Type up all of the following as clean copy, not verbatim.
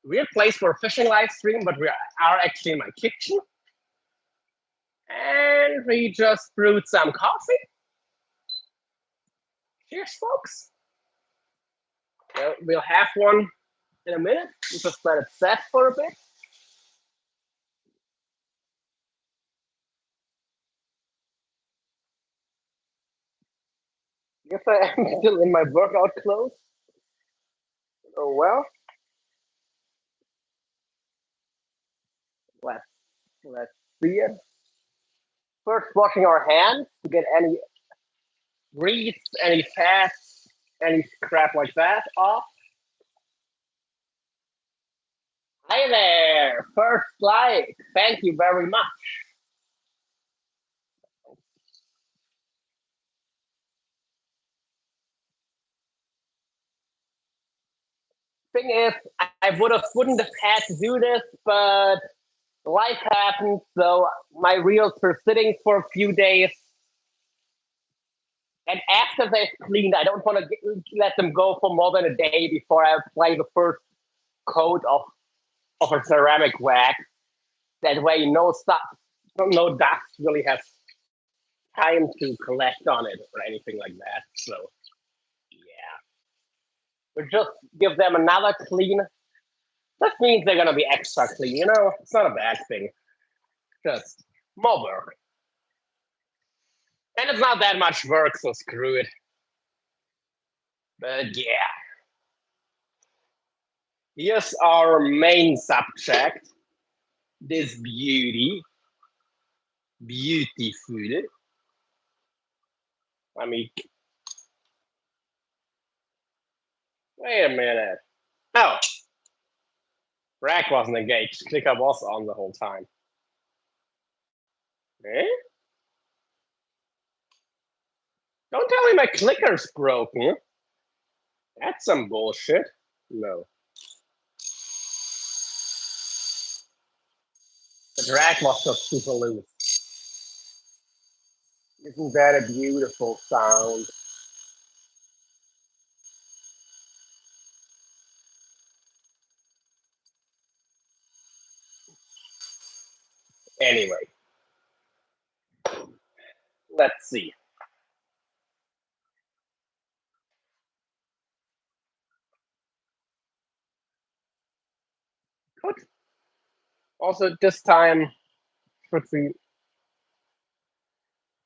weird place for a fishing live stream, but we are actually in my kitchen. And we just brewed some coffee. Cheers, folks. We'll have one in a minute. We'll just let it set for a bit. Guess I am still in my workout clothes. Oh well. Let's see it. First, washing our hands to get any grease, any fats, any crap like that off. Hi there, first like. Thank you very much. Thing is, I wouldn't have had to do this, but life happened. So my reels were sitting for a few days, and after they've cleaned, I don't want to let them go for more than a day before I apply the first coat of a ceramic wax. That way, no dust really has time to collect on it or anything like that. So yeah, but just give them another clean. That means they're gonna be extra clean. It's not a bad thing. Just more work, and it's not that much work, so screw it. But yeah, here's our main subject. This beautiful. I mean, wait a minute. Oh, Rack wasn't engaged. Clicker was on the whole time. Eh? Don't tell me my clicker's broken. That's some bullshit. No. The drag was just super loose. Isn't that a beautiful sound? Anyway, let's see. Good. Also, this time, let's see.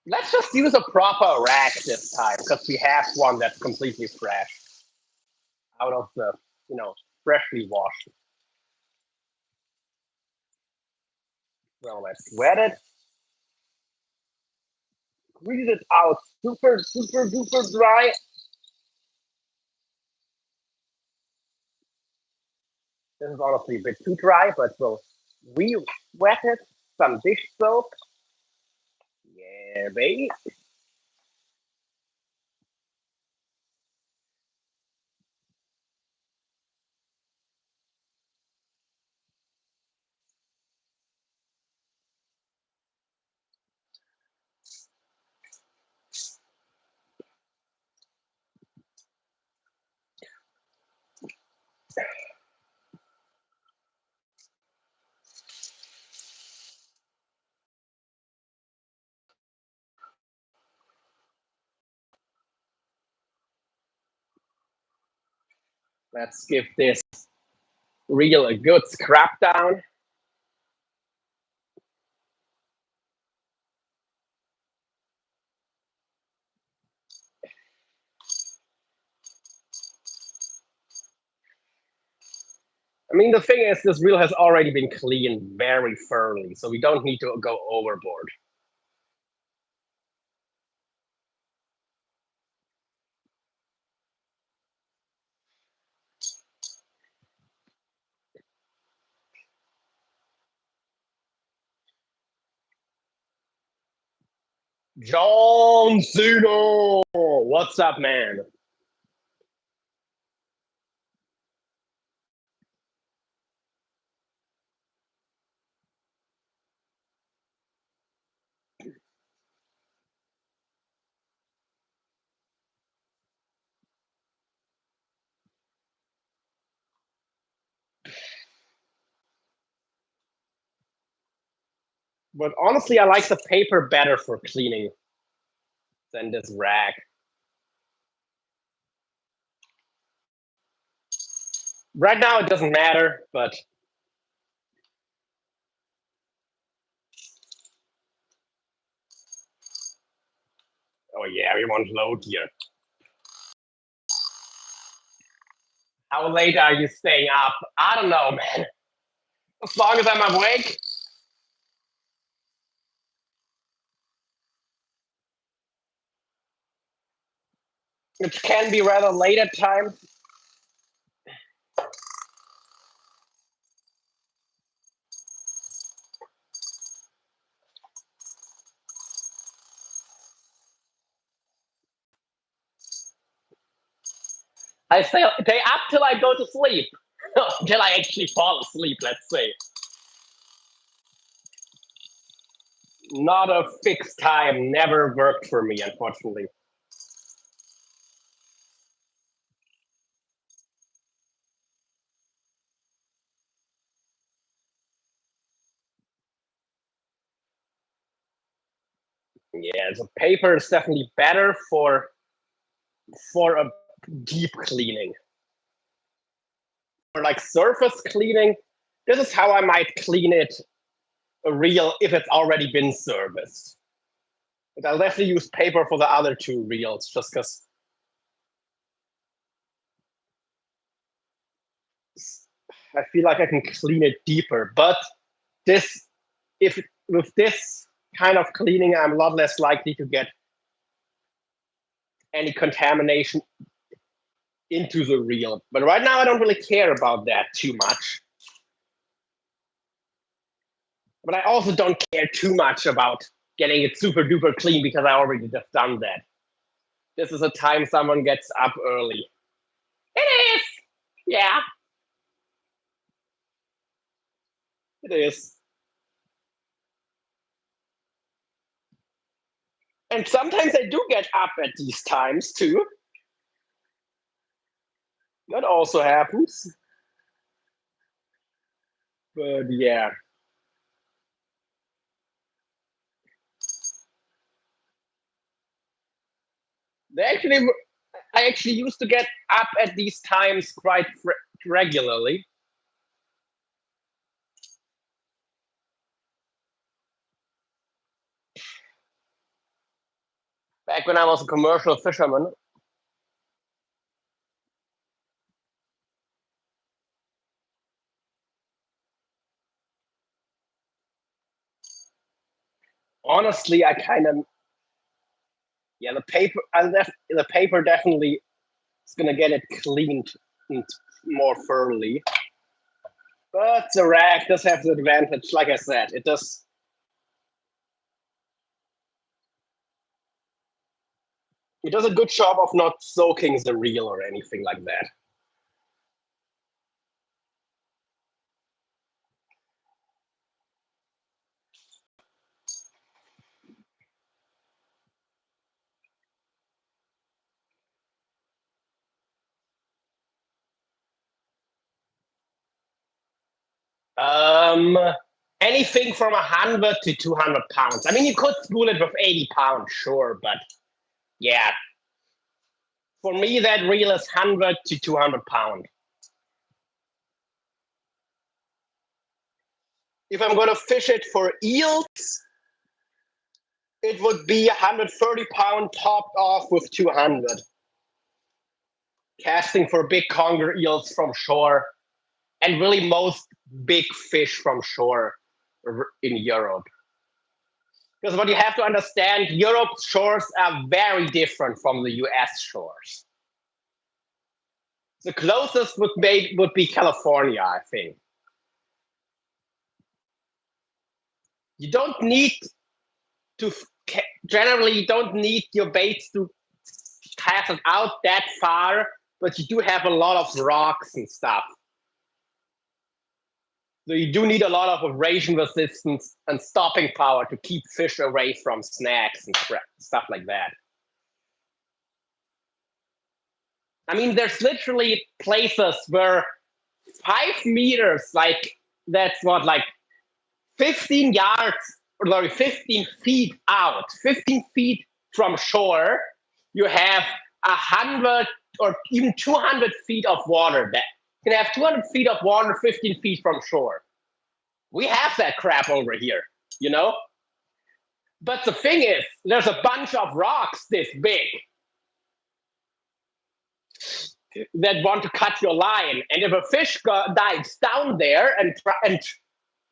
Let's just use a proper rack this time because we have one that's completely fresh, out of the, freshly washed. Well, let's wet it. Squeeze it out super, super, duper dry. This is honestly a bit too dry, but we'll re-wet it. Some dish soap. Yeah, baby. Let's give this reel a good scrub down. I mean, the thing is, this reel has already been cleaned very thoroughly, so we don't need to go overboard. John Cena! What's up, man? But honestly, I like the paper better for cleaning than this rag. Right now, it doesn't matter, but oh yeah, we want load here. How late are you staying up? I don't know, man. As long as I'm awake. It can be rather late at times. I stay up till I go to sleep. Till I actually fall asleep, let's say. Not a fixed time, never worked for me, unfortunately. Yeah, the paper is definitely better for a deep cleaning. For like surface cleaning, this is how I might clean it a real if it's already been serviced. But I'll definitely use paper for the other two reels just because I feel like I can clean it deeper. But this, if with this kind of cleaning, I'm a lot less likely to get any contamination into the reel. But right now, I don't really care about that too much. But I also don't care too much about getting it super duper clean because I already just done that. This is a time someone gets up early. It is. Yeah, it is. And sometimes I do get up at these times too. That also happens. But yeah. They actually, I actually used to get up at these times quite regularly. Back when I was a commercial fisherman. Honestly, I kind of, yeah, the paper definitely is gonna get it cleaned more thoroughly. But the rag does have the advantage, like I said, it does a good job of not soaking the reel or anything like that. Um, anything from 100 to 200 pounds. I mean, you could spool it with 80 pounds, sure, but yeah, for me, that reel is 100 to 200 pounds. If I'm going to fish it for eels, it would be 130-pound topped off with 200. Casting for big conger eels from shore, and really most big fish from shore in Europe. Because what you have to understand, Europe's shores are very different from the US shores. The closest would be California, I think. You don't need to generally you don't need your baits to cast it out that far, but you do have a lot of rocks and stuff. So you do need a lot of abrasion resistance and stopping power to keep fish away from snags and stuff like that. I mean, there's literally places where 5 meters, like that's what, like 15 yards sorry, 15 feet out, 15 feet from shore, you have 100 or even 200 feet of water. That you can have 200 feet of water 15 feet from shore. We have that crap over here, you know? But the thing is, there's a bunch of rocks this big that want to cut your line. And if a fish dives down there and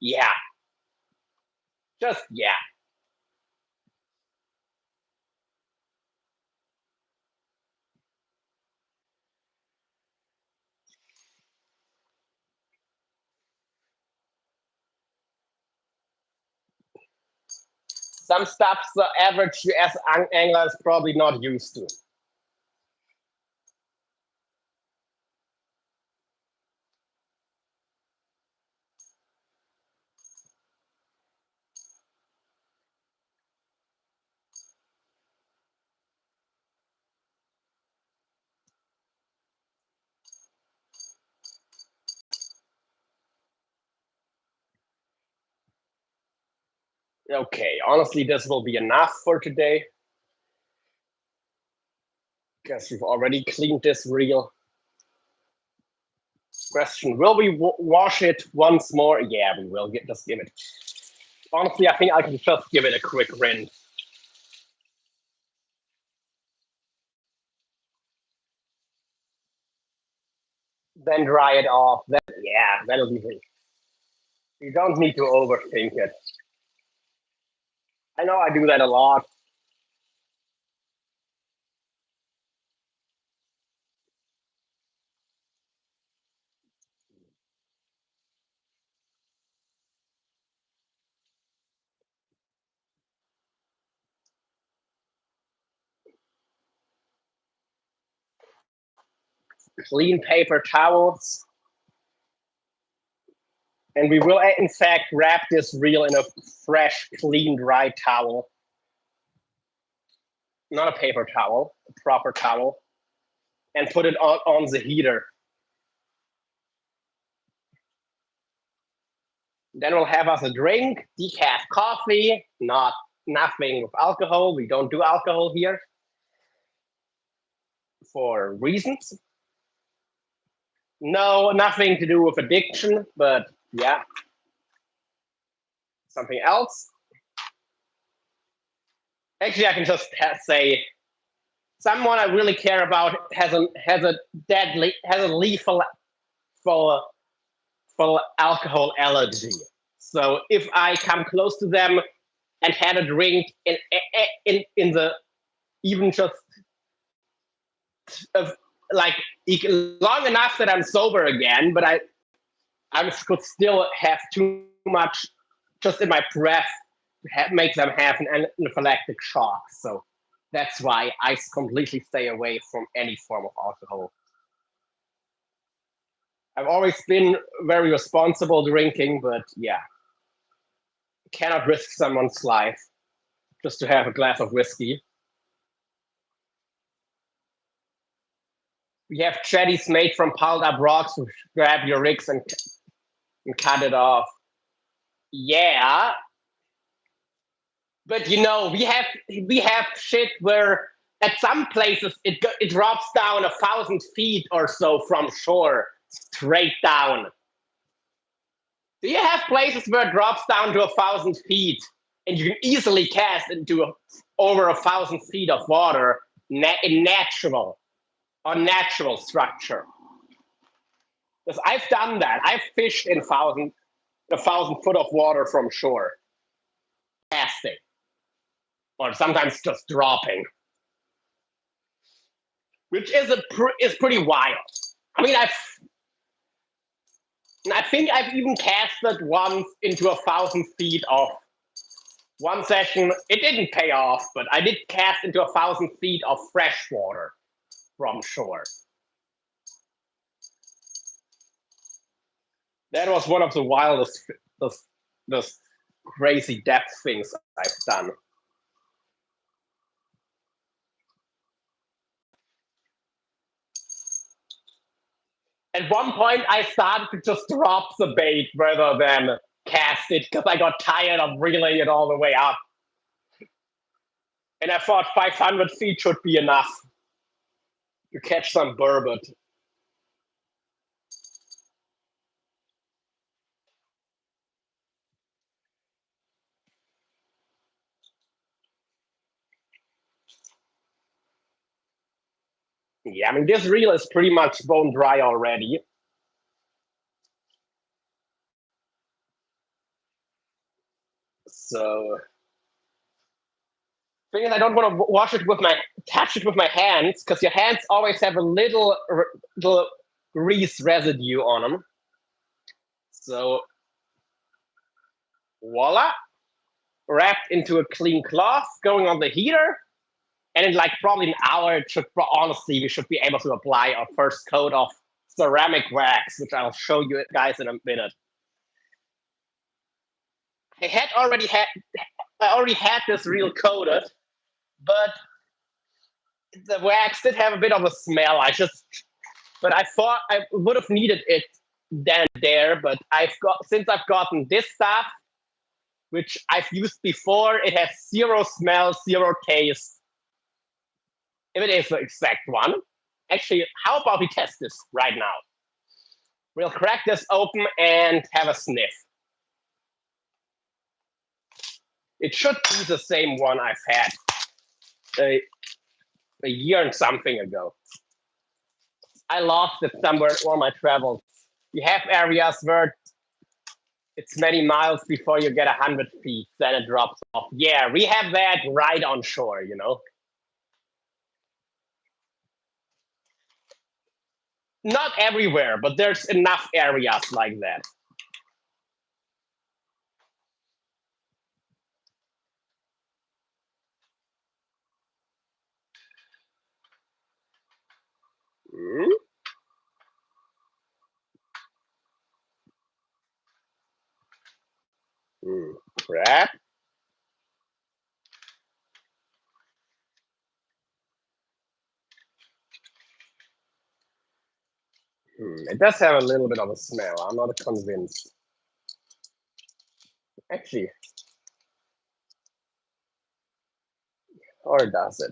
yeah, just yeah. Some stuff the average US angler is probably not used to. Okay, honestly, this will be enough for today. Guess we've already cleaned this reel. Question: will we wash it once more? Yeah, we will. Just give it. Honestly, I think I can just give it a quick rinse. Then dry it off. Then yeah, that'll be it. You don't need to overthink it. I know I do that a lot. Clean paper towels. And we will, in fact, wrap this reel in a fresh, clean, dry towel. Not a paper towel, a proper towel. And put it on the heater. Then we'll have us a drink, decaf coffee, nothing with alcohol. We don't do alcohol here for reasons. No, nothing to do with addiction, but yeah. Something else. Actually, I can just say someone I really care about has a lethal for alcohol allergy. So if I come close to them and had a drink in the even just like long enough that I'm sober again, but I could still have too much just in my breath to make them have an anaphylactic shock. So that's why I completely stay away from any form of alcohol. I've always been very responsible drinking, but yeah, cannot risk someone's life just to have a glass of whiskey. We have jetties made from piled up rocks. So grab your rigs and cut it off. Yeah, but you know we have shit where at some places it drops down 1,000 feet or so from shore, straight down. Do you have places where it drops down to 1,000 feet and you can easily cast into over 1,000 feet of water in natural structure? Because I've done that. I've fished in 1,000 foot of water from shore, casting, or sometimes just dropping, which is pretty wild. I mean, I think I've even casted once into 1,000 feet of one session. It didn't pay off, but I did cast into 1,000 feet of fresh water from shore. That was one of the wildest, the crazy depth things I've done. At one point, I started to just drop the bait rather than cast it because I got tired of reeling it all the way up. And I thought 500 feet should be enough to catch some burbot. Yeah, I mean, this reel is pretty much bone dry already. So, thing is, I don't want to wash it with touch it with my hands, because your hands always have a little grease residue on them. So, voila, wrapped into a clean cloth, going on the heater, and in like probably an hour, honestly, we should be able to apply our first coat of ceramic wax, which I'll show you guys in a minute. I already had this reel coated, but the wax did have a bit of a smell. But I thought I would have needed it then and there. But since I've gotten this stuff, which I've used before, it has zero smell, zero taste. If it is the exact one, actually, how about we test this right now? We'll crack this open and have a sniff. It should be the same one I've had a year and something ago. I lost it somewhere on my travels. You have areas where it's many miles before you get 100 feet, then it drops off. Yeah, we have that right on shore, you know? Not everywhere, but there's enough areas like that. Mm. Crap. It does have a little bit of a smell. I'm not convinced. Actually, or does it?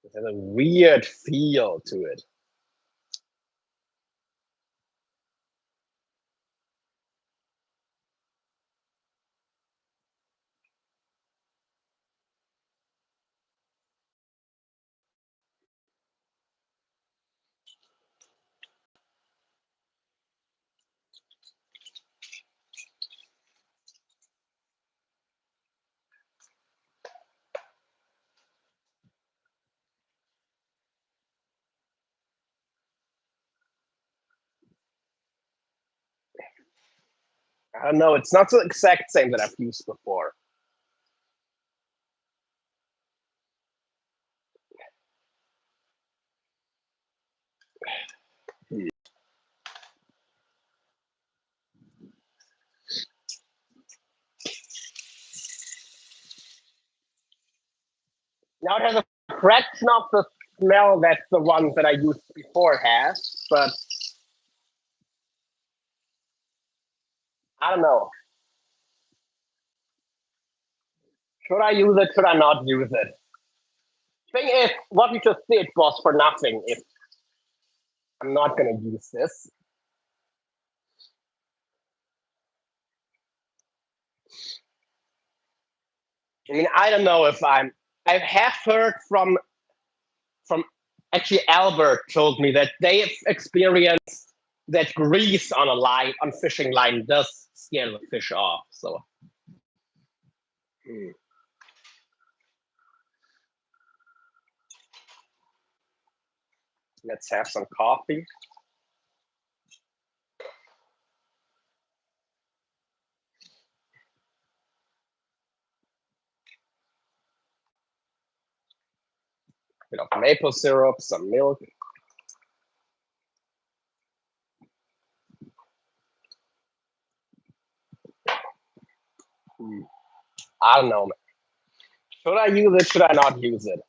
It has a weird feel to it. I don't know. It's not the exact same that I've used before. Now it has a fraction of the smell that the ones that I used before has, but I don't know. Should I use it? Should I not use it? Thing is, what we just did was for nothing if I'm not going to use this. I mean, I don't know if I have heard from actually Albert told me that they have experienced that grease on a line, on fishing line, does scare the fish off. So. Let's have some coffee. Bit of maple syrup, some milk. I don't know. Should I use it? Should I not use it?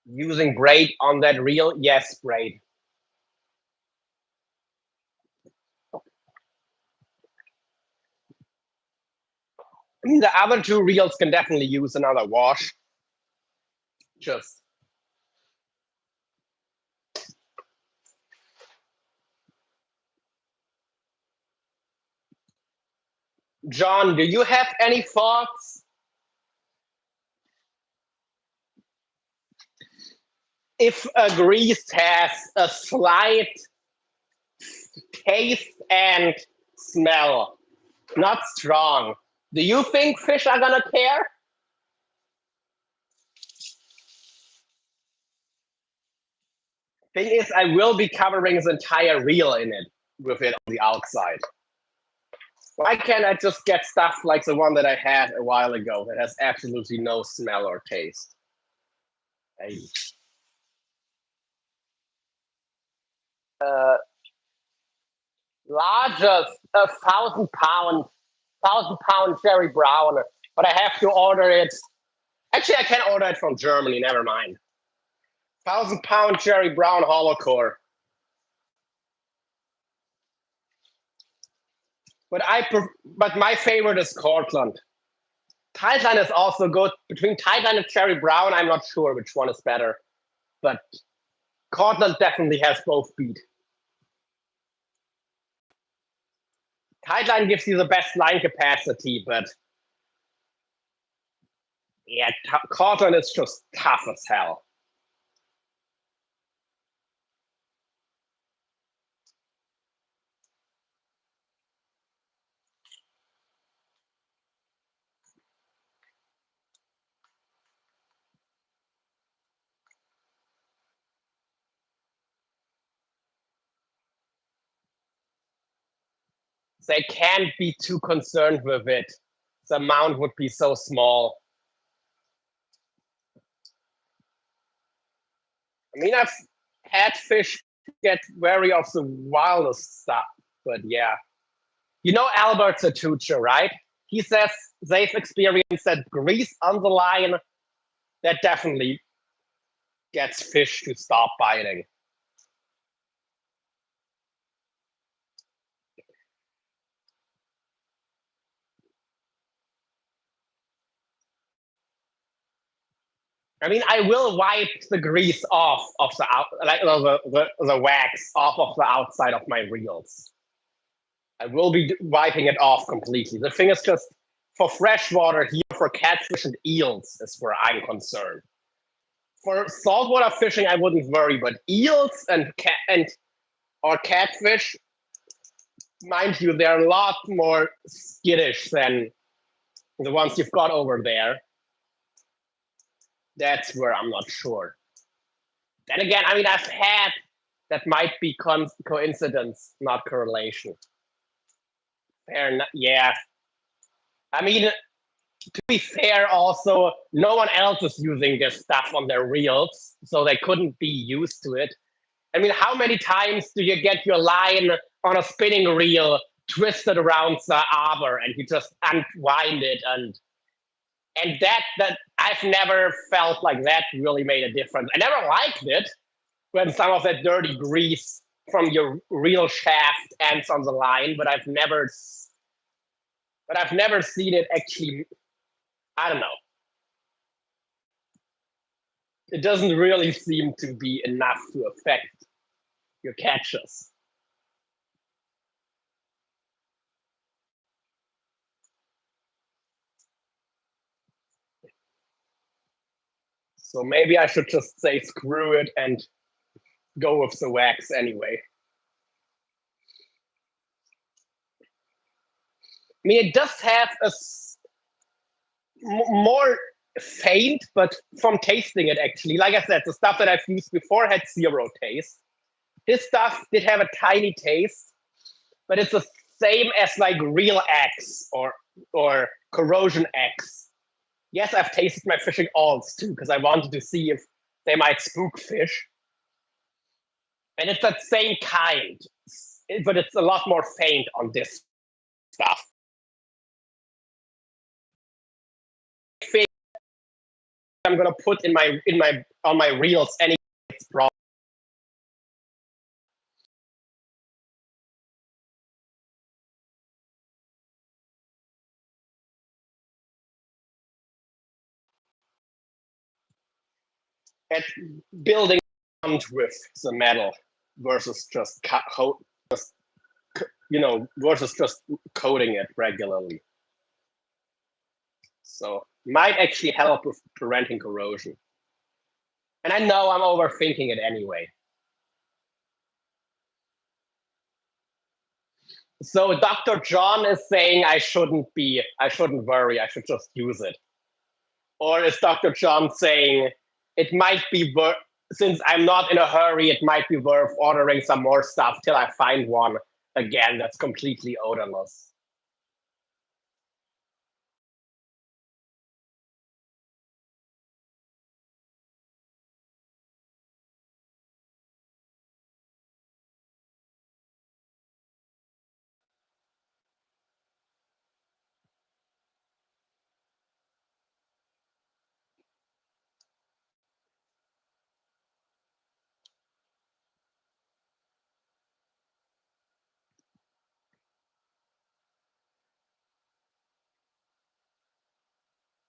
Using braid on that reel? Yes, braid. I mean, the other two reels can definitely use another wash. Just John, do you have any thoughts? If a grease has a slight taste and smell, not strong, do you think fish are gonna care? Thing is, I will be covering his entire reel in it with it on the outside. Why can't I just get stuff like the one that I had a while ago that has absolutely no smell or taste? I, uh, largest 1,000 pound cherry brown, but I have to order it. Actually, I can order it from Germany. Never mind. 1,000 pound cherry brown hollow core. But my favorite is Cortland. Tightline is also good. Between Tightline and cherry brown, I'm not sure which one is better, but Cortland definitely has both beat. Tightline gives you the best line capacity, but yeah, Cortland is just tough as hell. They can't be too concerned with it. The amount would be so small. I mean, I've had fish get wary of the wildest stuff, but yeah. You know Albert Satuccia, right? He says they've experienced that grease on the line that definitely gets fish to stop biting. I mean, I will wipe the grease off of the like the wax off of the outside of my reels. I will be wiping it off completely. The thing is just for freshwater here, for catfish and eels is where I'm concerned. For saltwater fishing, I wouldn't worry, but eels and or catfish, mind you, they're a lot more skittish than the ones you've got over there. That's where I'm not sure. Then again, I mean, I've had that might be coincidence, not correlation. Fair, yeah. I mean, to be fair, also, no one else is using this stuff on their reels, so they couldn't be used to it. I mean, how many times do you get your line on a spinning reel twisted around the arbor and you just unwind it and that I've never felt like that really made a difference. I never liked it when some of that dirty grease from your reel shaft ends on the line, but I've never seen it actually. I don't know. It doesn't really seem to be enough to affect your catches. So maybe I should just say screw it and go with the wax anyway. I mean, it does have a more faint, but from tasting it actually, like I said, the stuff that I've used before had zero taste. This stuff did have a tiny taste, but it's the same as like real X or corrosion X. Yes, I've tasted my fishing alls too because I wanted to see if they might spook fish, and it's that same kind, but it's a lot more faint on this stuff. I'm gonna put in my on my reels any problem. At building with the metal versus just just versus just coating it regularly. So might actually help with preventing corrosion. And I know I'm overthinking it anyway. So Dr. John is saying I shouldn't worry, I should just use it. Or is Dr. John saying it might be worth, since I'm not in a hurry, it might be worth ordering some more stuff till I find one again that's completely odorless?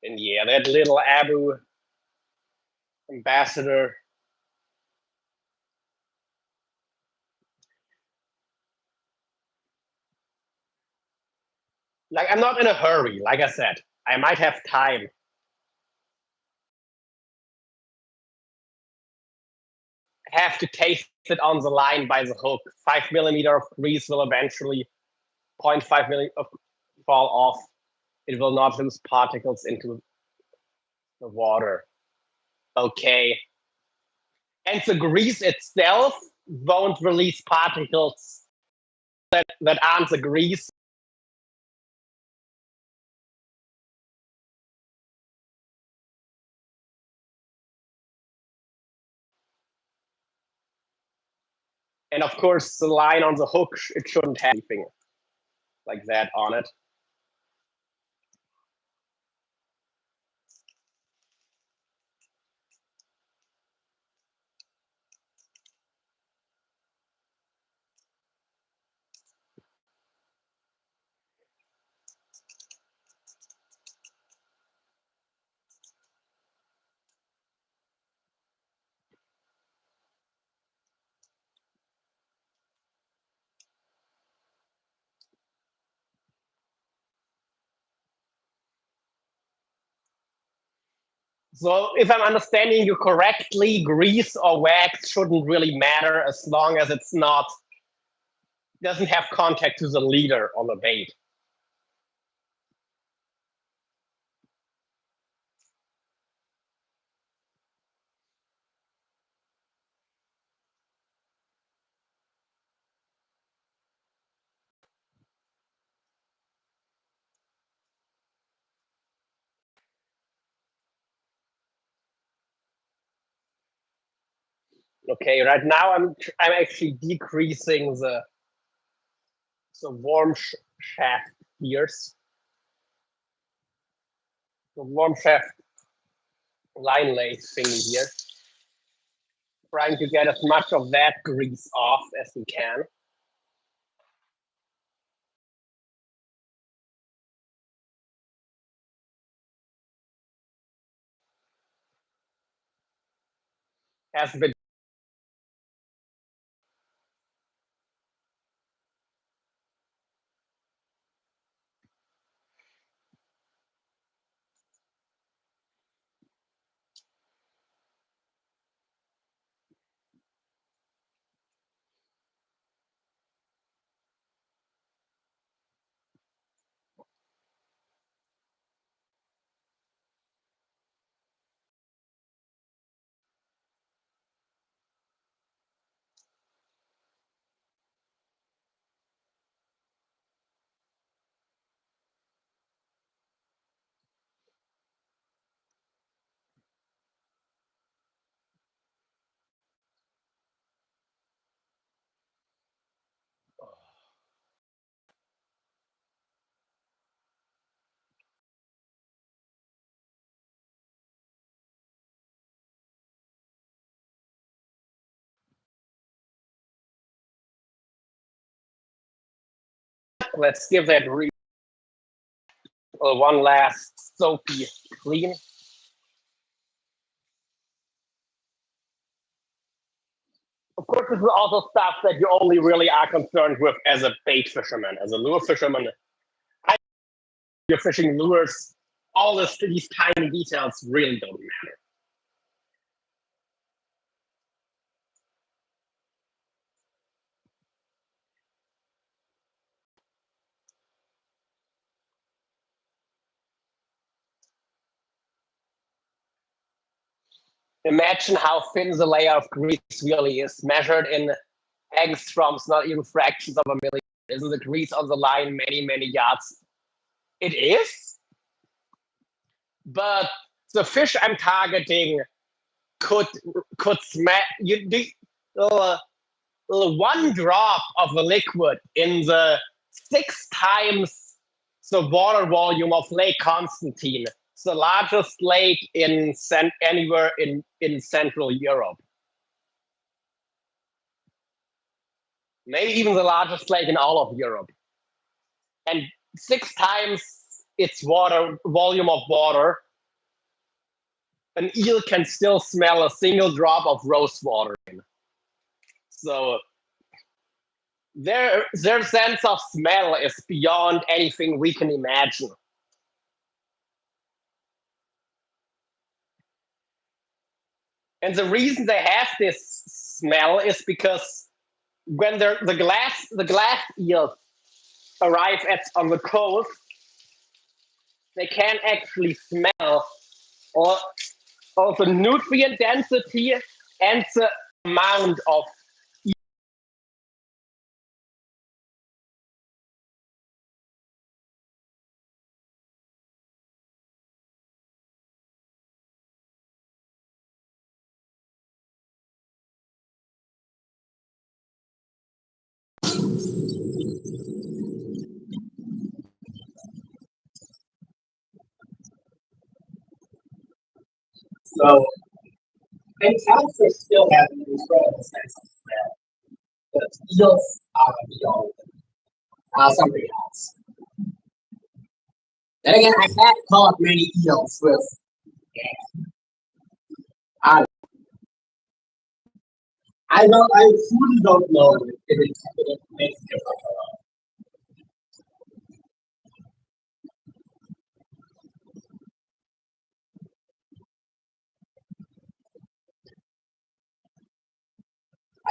And yeah, that little Abu ambassador. Like, I'm not in a hurry. Like I said, I might have time. I have to taste it on the line by the hook. 5 millimeter of grease will eventually 0.5 millimeter fall off. It will not lose particles into the water. Okay. And the grease itself won't release particles that aren't the grease. And of course, the line on the hook, it shouldn't have anything like that on it. So if I'm understanding you correctly, grease or wax shouldn't really matter as long as it's not doesn't have contact to the leader on the bait. Okay, right now I'm actually decreasing the worm shaft gears, the worm shaft line lathe thingy here, trying to get as much of that grease off as we can. Has been let's give that one last soapy clean. Of course, this is also stuff that you only really are concerned with as a bait fisherman, as a lure fisherman. You're fishing lures, all these tiny details really don't matter. Imagine how thin the layer of grease really is, measured in angstroms, not even fractions of a million. Isn't the grease on the line many, many yards? It is, but the fish I'm targeting could smell. One drop of the liquid in the 6 times the water volume of Lake Constantine, the largest lake anywhere in Central Europe. Maybe even the largest lake in all of Europe. And 6 times its volume of water, an eel can still smell a single drop of rose water in. So their sense of smell is beyond anything we can imagine. And the reason they have this smell is because when the glass eels arrive on the coast, they can actually smell or the nutrient density and the amount of So, and catfish still have an incredible sense of smell, but eels are beyond something else. Then again, I have caught many eels with. I I truly don't know if it makes a difference at all.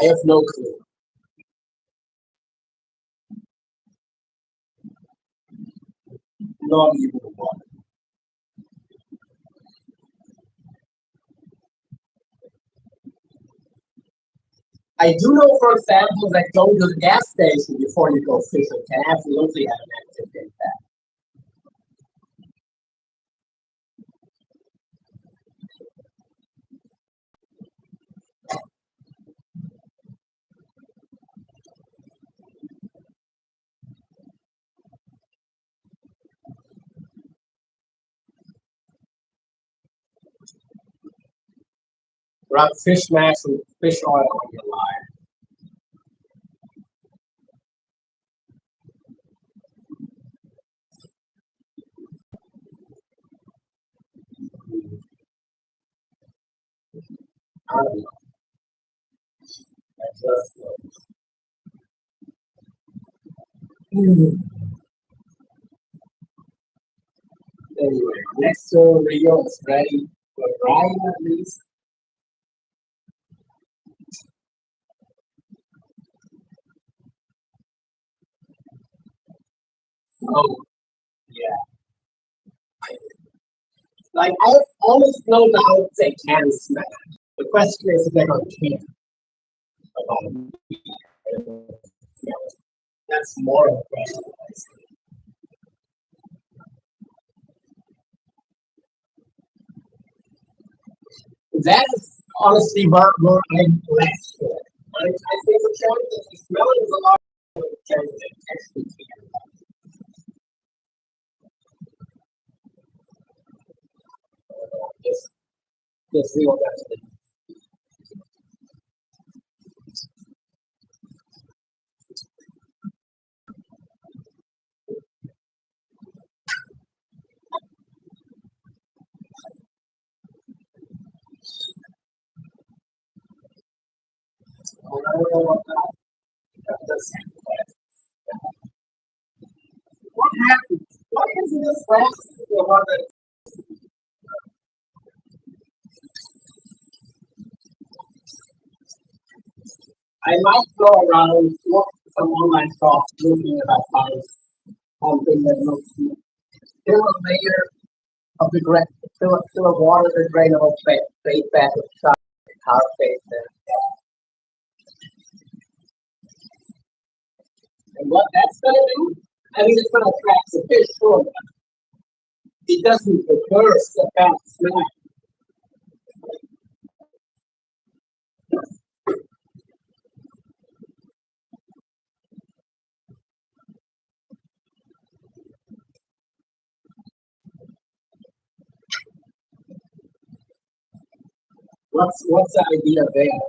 I have no clue. Not even one. I do know, for example, that going to the gas station before you go fishing can absolutely have a negative impact. Rub fish mash and fish oil on your line. I don't know. I just Anyway, next reel is ready for drying at least. Oh, yeah. Like, I have almost no doubt they can smell. The question is if they're going to care about That's more of a question. That is honestly where I'm less sure. I think the chance that the smelling is a lot of the chance that actually can. Just real definitely. What happened? What is this last about the I might go around look some online shops looking at something that looks still a layer of the still a water degradable face back of shot car face and what that's gonna do, I mean it's gonna attract the fish sure. It doesn't reverse the fat smell. What's the idea there?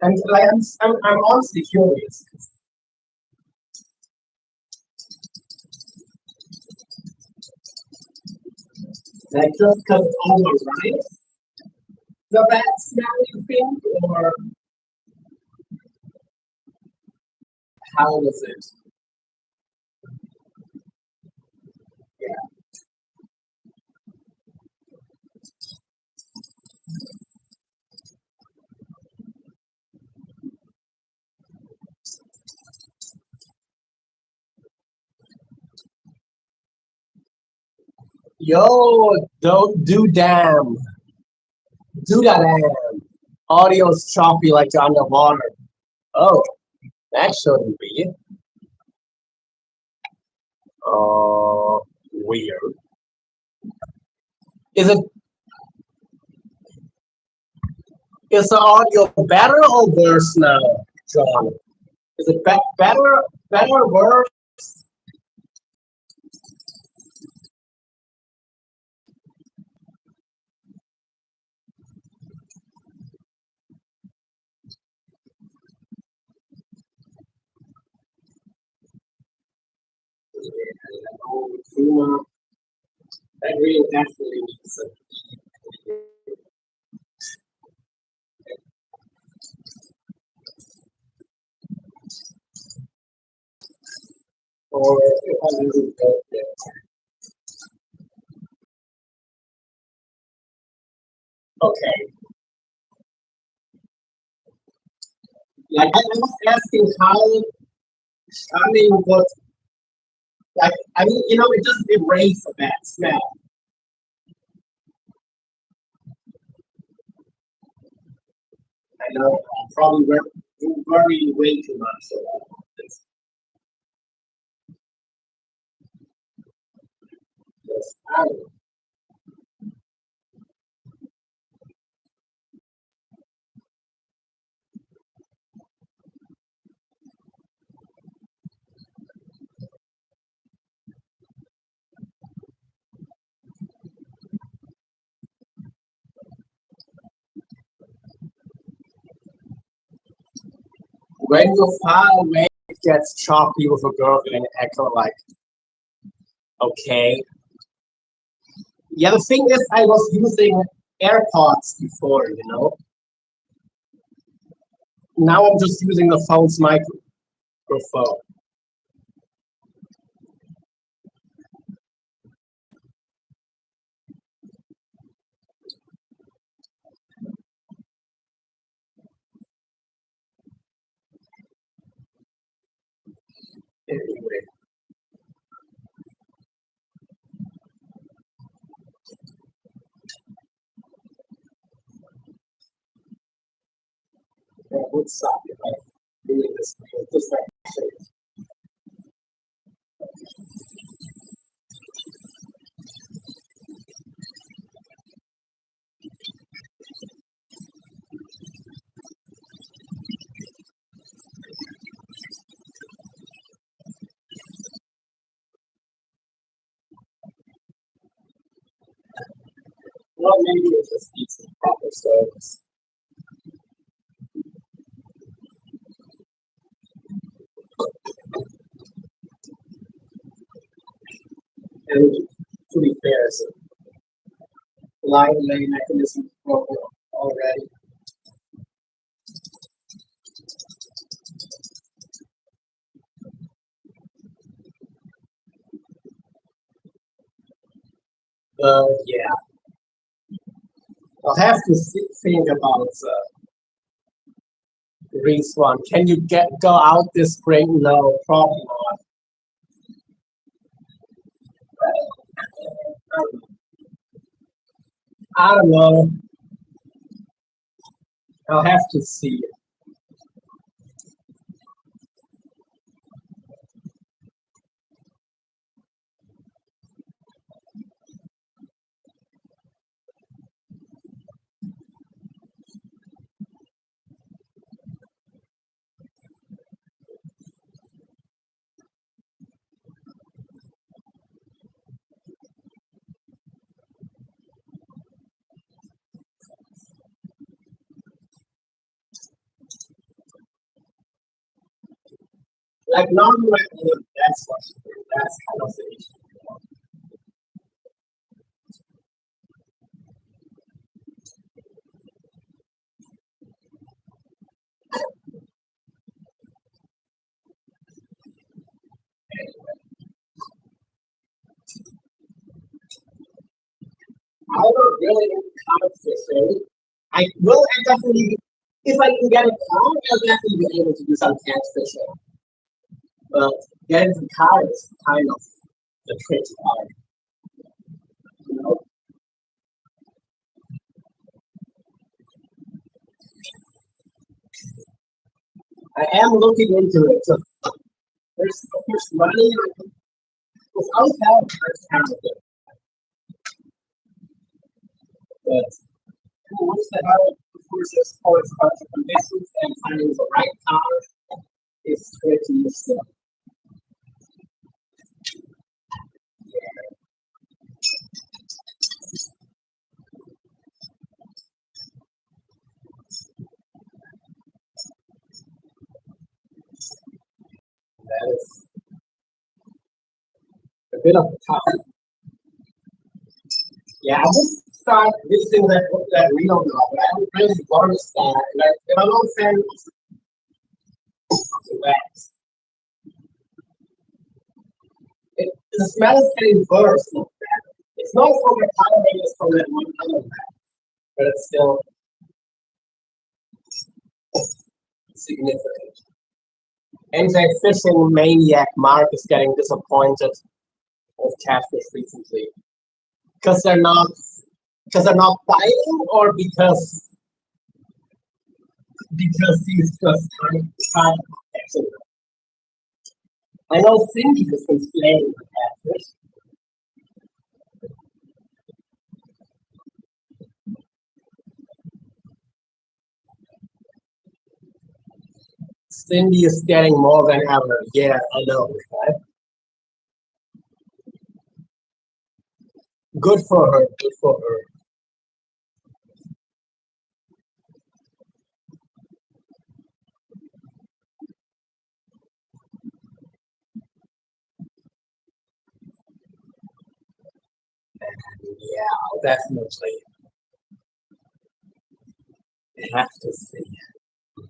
And like I'm honestly curious. Like just because all the right the bad smell you think, or how is it? Yeah. Yo, don't do damn. Do that damn. Audio's choppy like you're underwater. Oh, that shouldn't be. Weird. Is it is the audio better or worse now, John? Is it better, worse? That really definitely needs it. Or if I really go there. Okay. Like I was asking how I mean what like I mean it doesn't erase a bad smell. I know I'm probably worrying way too much about this. Yes, when you're far away, it gets choppy with a girl and echo like, okay. Yeah, the thing is, I was using AirPods before. Now I'm just using the phone's microphone. Anyway, that would suck if I doing this. Just like Or maybe it just needs some proper service. And to be fair, it's a line lay mechanism broken already. Yeah, I'll have to think about Reese one. Can you go out this spring? No, probably not. I don't know. I'll have to see. Like non-regular, that's what that's kind of the issue. I don't really into comic fishing. I will definitely, if I can get a car, I'll definitely be able to do some catch fishing. But getting the car is kind of the tricky part. You know? I am looking into it. So there's of course money without help, that's kind of good. But once the help, of course, there's always a bunch of conditions and finding the right car is tricky still. That is a bit of a tough. Yeah, I would start visiting that Reno blog, but I don't really want to start. Like, if I'm not a fan of the wax, the smell is getting worse. It's not from the coloring, it's from that one other wax, but it's still significant. Anti-fishing maniac Mark is getting disappointed with catfish recently because they're not biting, or because he's just trying to catch them. I know Cindy has been playing with catfish. Cindy is getting more than ever. Yeah, I know, right? Good for her. Good for her. And yeah, definitely. I have to see. You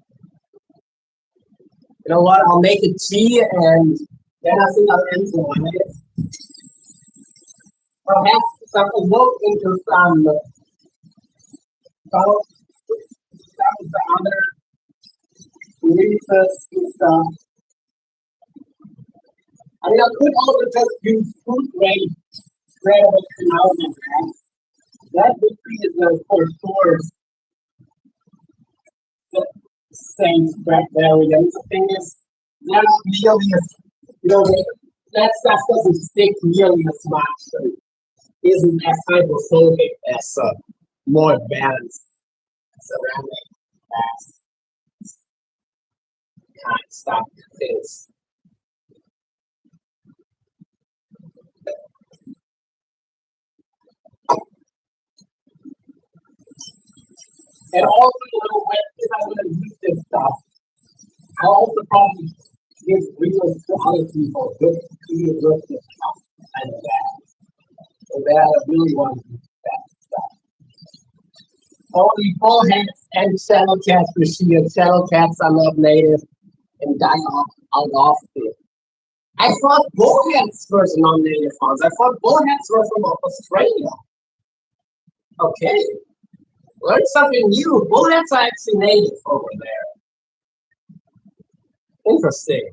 know what? I'll make a tea and then I think I'll end it. I'll have some look into some other research stuff. I mean, I could also just use food grade spreadable canal bags. That would be the for sure the same spread variant. The thing is, they're not nearly as, you know, that stuff doesn't stick nearly as much. So it isn't as hydrophobic as more advanced ceramic bags kind of stuff is. And also, if I'm going to use this stuff, I'll also probably give readers to other people good to look this stuff and that. So that I really want to use that stuff. Only bullheads and shallow cats receive. Shallow cats are not native and die out often. I thought bullheads were non-native ones. I thought bullheads were from Australia. Okay. Learn something new. Bullheads are actually native over there. Interesting.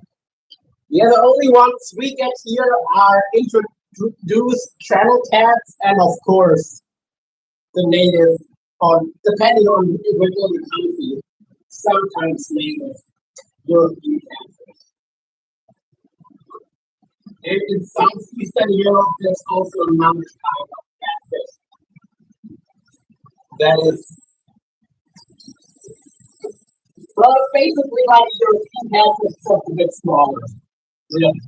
Yeah, the only ones we get here are introduced channel cats and of course the native, or depending on the country, sometimes native European catfish. And in southeastern Europe, there's also another kind of catfish that is, well, basically like European catfish, just a bit smaller. Really,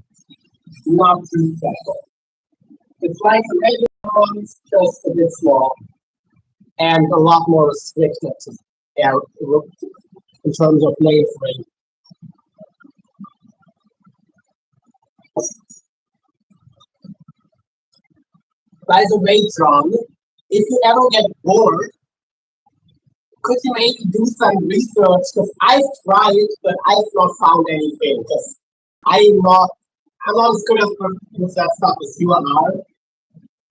not too special. It's like the regular ones, just a bit small and a lot more restricted in terms of native range. By the way, John, if you ever get bored, could you maybe do some research? Because I've tried, but I've not found anything. Because I'm not as good with that stuff as you are.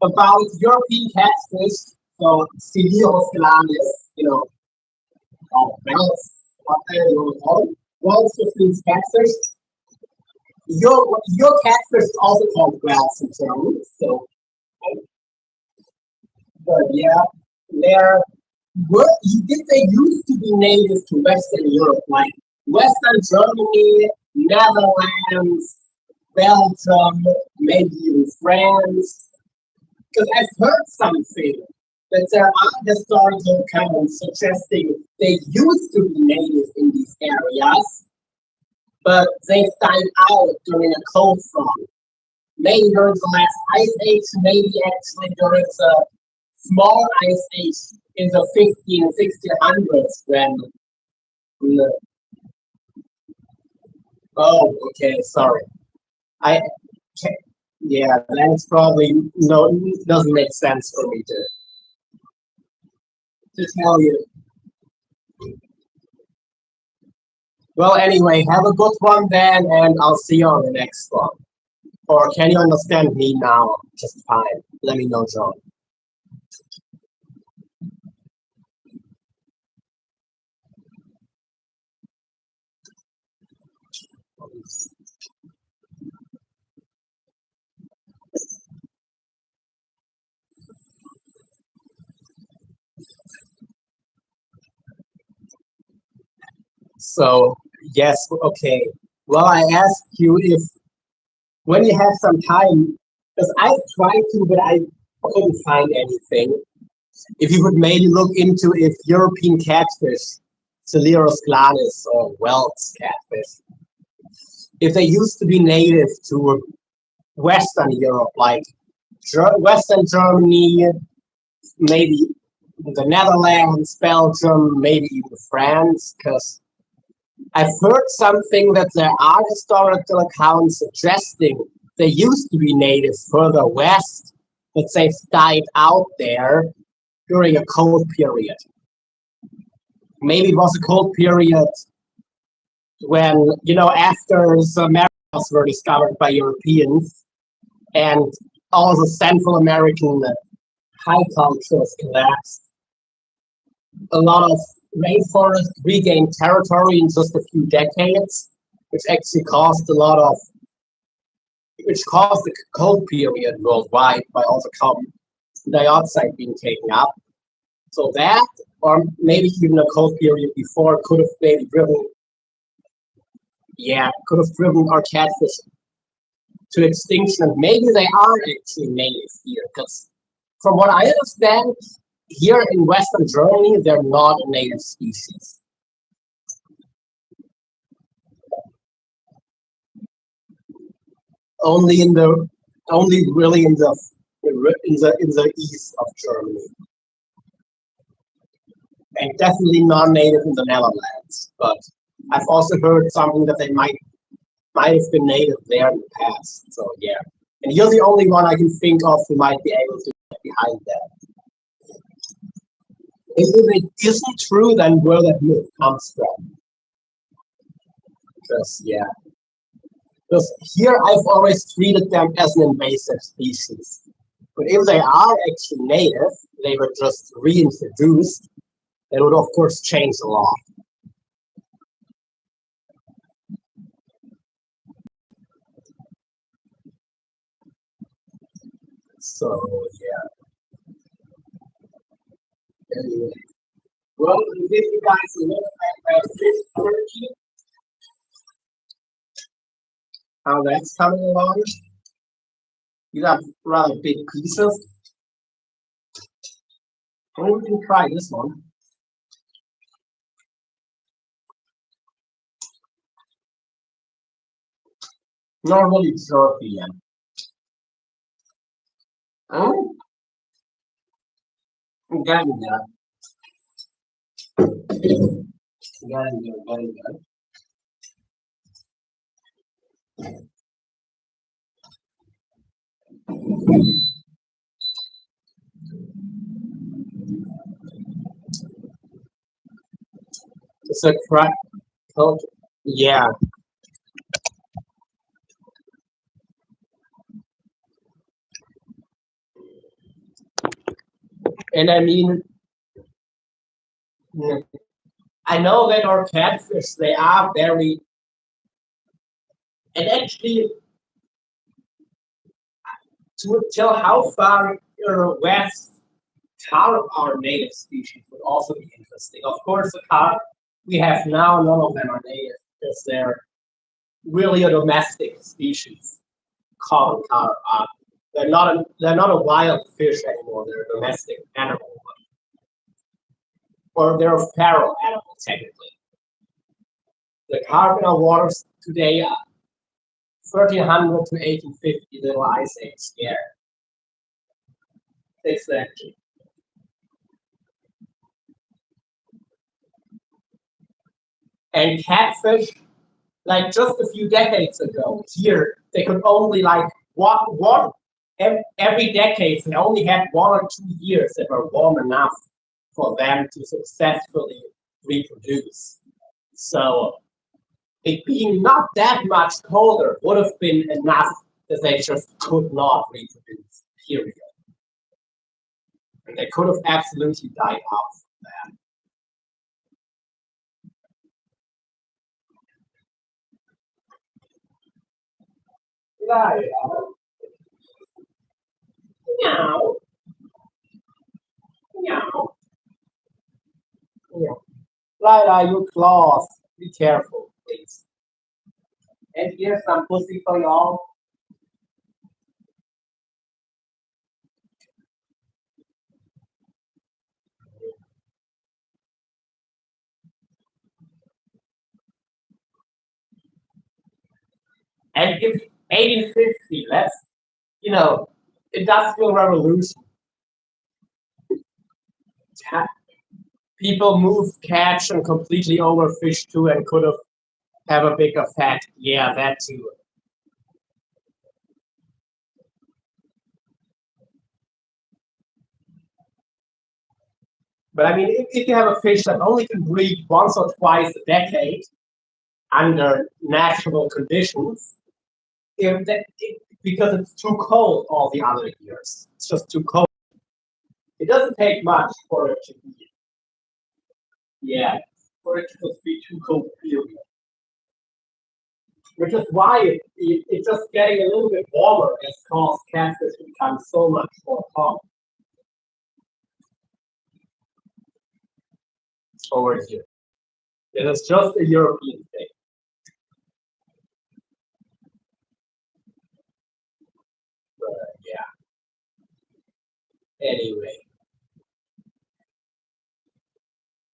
About European catfish, so Cilios glandis, whales, whatever you want to call them, whales with these catfish. Your catfish is also called whales in German, so. But yeah, they used to be native to Western Europe, like Western Germany, Netherlands, Belgium, maybe even France. Because I've heard something that there are historical accounts suggesting they used to be native in these areas, but they died out during a cold front. Maybe during the last ice age, maybe actually during the small ice age in the 1600s when oh, okay, sorry. Yeah, that's probably doesn't make sense for me to tell you. Well, anyway, have a good one then, and I'll see you on the next one. Or can you understand me now? Just fine. Let me know, John. So, yes, okay. Well, I asked you if when you have some time, because I tried to, but I couldn't find anything. If you could maybe look into if European catfish, Celeros gladys or Wells catfish, if they used to be native to Western Europe, like Western Germany, maybe the Netherlands, Belgium, maybe even France, because I've heard something that there are historical accounts suggesting they used to be native further west, but they've died out there during a cold period. Maybe it was a cold period when, after the Americas were discovered by Europeans and all the Central American high cultures collapsed. A lot of rainforest regained territory in just a few decades, which actually caused the cold period worldwide by all the carbon dioxide being taken up. So that, or maybe even a cold period before, could have maybe driven our catfish to extinction. And maybe they are actually native here, because from what I understand, here in Western Germany, they're not a native species. Only really in the east of Germany. and definitely non-native in the Netherlands. But I've also heard something that they might have been native there in the past. So yeah, and you're the only one I can think of who might be able to get behind that. If it isn't true, then where that myth comes from? Because yeah, because here I've always treated them as an invasive species. But if they are actually native, they were just reintroduced, that would of course change the law. So yeah. Anyway. Well, I'll give you guys a look at fish turkey, how that's coming along. These are rather big pieces. And we can try this one. Not really jerky yet. Oh, I'm getting there. Getting there. It's a crack. Yeah. And I mean, I know that our catfish, they are very, and actually, to tell how far west carp are native species would also be interesting. Of course, the carp we have now, none of them are native because they're really a domestic species. Common carp are. They're not a wild fish anymore. They're a domestic animal, or they're a feral animal technically. The carp in our waters today are 1300 to 1850 little ice age scare. Exactly. And catfish, like just a few decades ago, here they could only like one every decade they only had 1 or 2 years that were warm enough for them to successfully reproduce. So it being not that much colder would have been enough that they just could not reproduce. Period. And they could have absolutely died off from that. Right. Meow. Meow. Yeah. Lila, your claws. Be careful, please. And here's some pussy for y'all. And if 1850, let's, industrial revolution. People moved catch and completely overfished too and could have a big effect. Yeah, that too. But I mean, if you have a fish that only can breed once or twice a decade under natural conditions, because it's too cold all the other years, it's just too cold. It doesn't take much for it to be, yeah, for it to just be too cold, period. Which is why it's just getting a little bit warmer has caused catfish to become so much more common over here. It is just a European thing. But yeah. Anyway.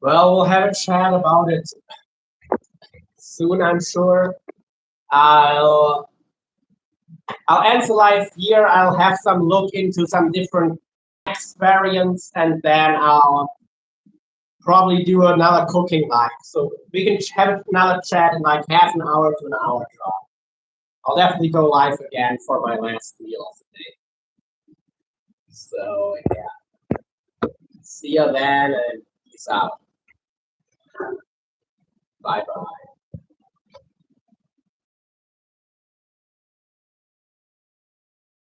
Well, we'll have a chat about it soon, I'm sure. I'll end the live here. I'll have some look into some different variants, and then I'll probably do another cooking live. So we can have another chat in like half an hour to an hour drop. I'll definitely go live again for my last meal of the day. So yeah. See you then and peace out. Bye bye.